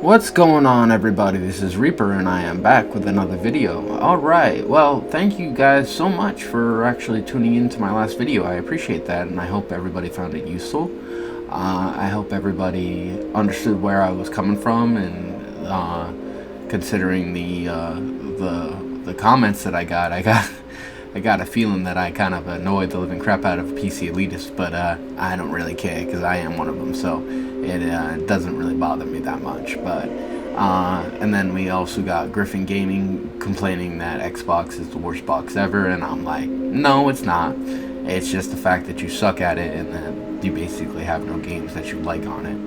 What's going on, everybody? This is Reaper and I am back with another video. Alright, well, thank you guys so much for actually tuning in to my last video. I appreciate that, and I hope everybody found it useful. I hope everybody understood where I was coming from, and considering the comments that I got I got a feeling that I kind of annoyed the living crap out of PC elitists, but I don't really care because I am one of them, so it doesn't really bother me that much. But and then we also got Griffin Gaming complaining that Xbox is the worst box ever, and I'm like, no, it's not. It's just the fact that you suck at it, and then you basically have no games that you like on it.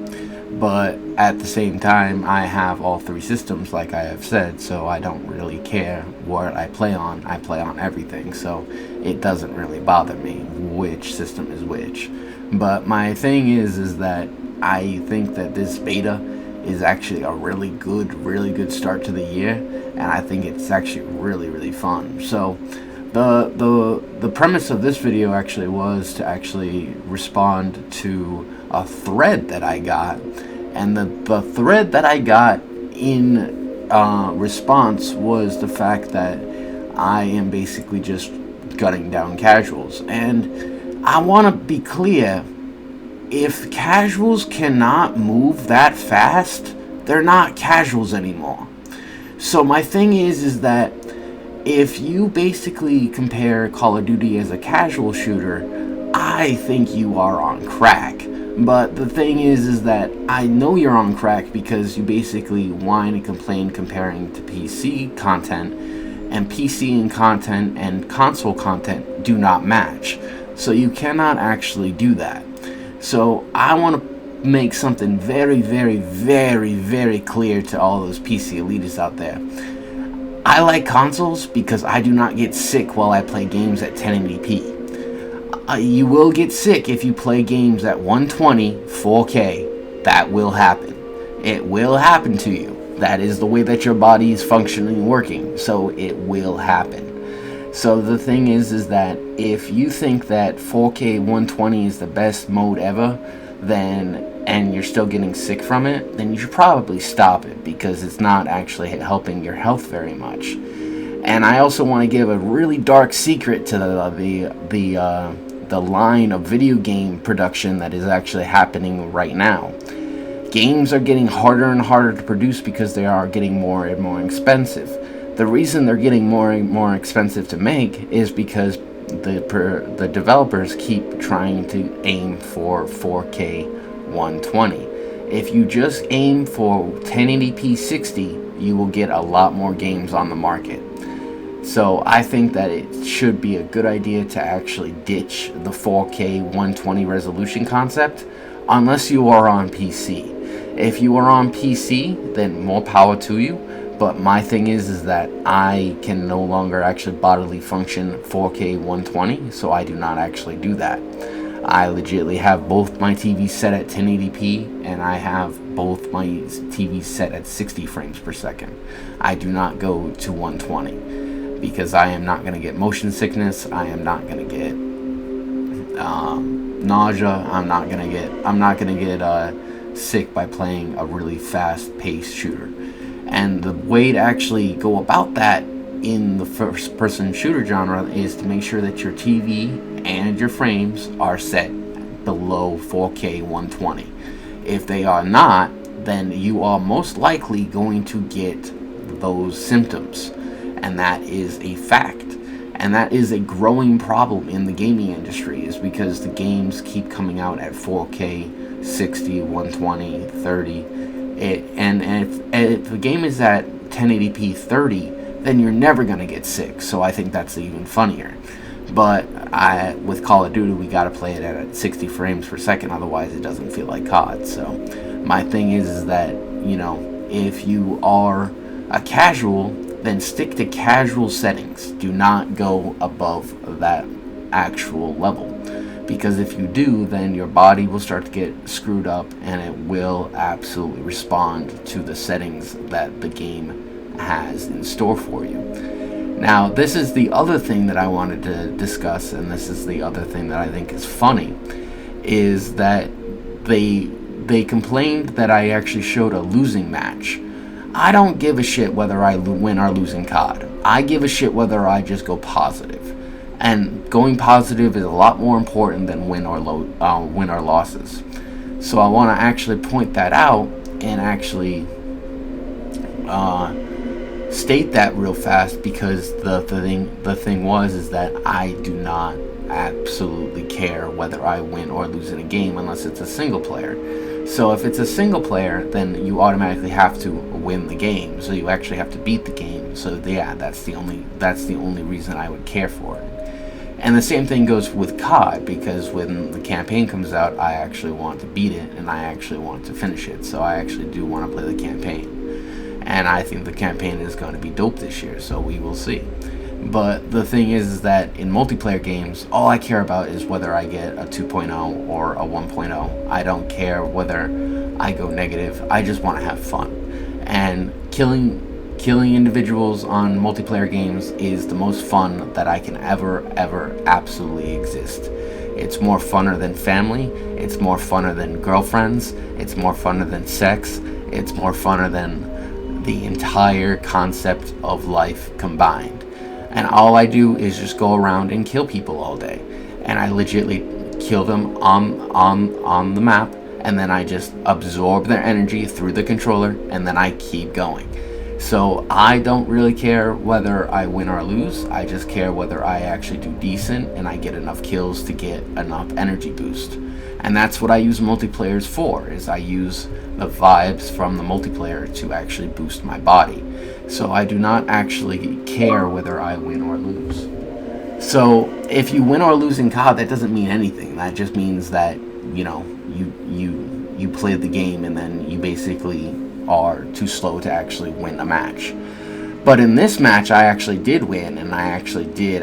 But at the same time, I have all three systems, like I have said, so I don't really care what I play on. I play on everything, so it doesn't really bother me which system is which. But my thing is that I think that this beta is actually a really good start to the year, and I think it's actually really fun. So the premise of this video actually was to actually respond to a thread that I got, and the thread that I got in response was the fact that I am basically just gutting down casuals. And I want to be clear, if casuals cannot move that fast, they're not casuals anymore. So my thing is that if you basically compare Call of Duty as a casual shooter, I think you are on crack. But the thing is that I know you're on crack because you basically whine and complain comparing to PC content, and PC content and console content do not match. So you cannot actually do that. So I want to make something very clear to all those PC elitists out there. I like consoles because I do not get sick while I play games at 1080p. You will get sick if you play games at 120 4K. That will happen. It will happen to you. That is the way that your body is functioning, working. So it will happen. So the thing is that if you think that 4K 120 is the best mode ever, and you're still getting sick from it, then you should probably stop it, because it's not actually helping your health very much. And I also want to give a really dark secret to the line of video game production that is actually happening right now. Games are getting harder and harder to produce because they are getting more and more expensive. The reason they're getting more and more expensive to make is because the developers keep trying to aim for 4K 120. If you just aim for 1080p 60, you will get a lot more games on the market. So I think that it should be a good idea to actually ditch the 4K 120 resolution concept, unless you are on PC. If you are on PC, then more power to you. But my thing is that I can no longer actually bodily function 4K 120, so I do not actually do that. I legitimately have both my TVs set at 1080p, and I have both my TVs set at 60 frames per second. I do not go to 120 because I am not going to get motion sickness. I am not going to get nausea. I'm not going to get sick by playing a really fast-paced shooter. And the way to actually go about that in the first-person shooter genre is to make sure that your TV and your frames are set below 4K 120. If they are not, then you are most likely going to get those symptoms, and that is a fact. And that is a growing problem in the gaming industry, is because the games keep coming out at 4K 60, 120, 30. And if the game is at 1080p 30, then you're never going to get sick. So I think that's even funnier. But with Call of Duty, we got to play it at 60 frames per second, otherwise it doesn't feel like COD. So my thing is that, you know, if you are a casual, then stick to casual settings. Do not go above that actual level. Because if you do, then your body will start to get screwed up, and it will absolutely respond to the settings that the game has in store for you. Now, this is the other thing that I wanted to discuss, and this is the other thing that I think is funny, is that they they complained that I actually showed a losing match. I don't give a shit whether I win or lose in COD. I give a shit whether I just go positive. And going positive is a lot more important than win or losses. So I want to actually point that out and actually state that real fast, because the thing was is that I do not absolutely care whether I win or lose in a game unless it's a single player. So if it's a single player, then you automatically have to win the game. So you actually have to beat the game. So yeah, that's the only reason I would care for it. And the same thing goes with COD, because when the campaign comes out, I actually want to beat it and I actually want to finish it. So I actually do want to play the campaign. And I think the campaign is going to be dope this year, so we will see. But the thing is that in multiplayer games, all I care about is whether I get a 2.0 or a 1.0. I don't care whether I go negative. I just want to have fun. And killing individuals on multiplayer games is the most fun that I can ever absolutely exist. It's more funner than family. It's more funner than girlfriends. It's more funner than sex. It's more funner than the entire concept of life combined. And all I do is just go around and kill people all day. And I legitimately kill them on the map, and then I just absorb their energy through the controller, and then I keep going. So I don't really care whether I win or lose. I just care whether I actually do decent and I get enough kills to get enough energy boost. And that's what I use multiplayers for, is I use the vibes from the multiplayer to actually boost my body. So I do not actually care whether I win or lose. So if you win or lose in COD, that doesn't mean anything. That just means that, you know, you played the game and then you basically are too slow to actually win a match. But in this match, I actually did win, and I actually did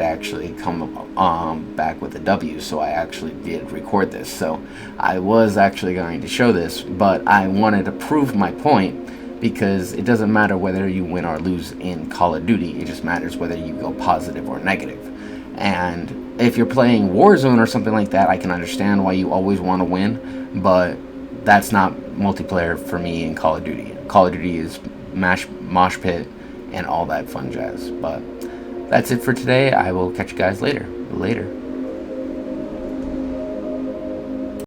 come back with a W, so I actually did record this. So I was actually going to show this, but I wanted to prove my point, because it doesn't matter whether you win or lose in Call of Duty, it just matters whether you go positive or negative. And if you're playing Warzone or something like that, I can understand why you always want to win, but that's not multiplayer for me in Call of Duty. Call of Duty is mosh pit and all that fun jazz. But that's it for today. I will catch you guys later.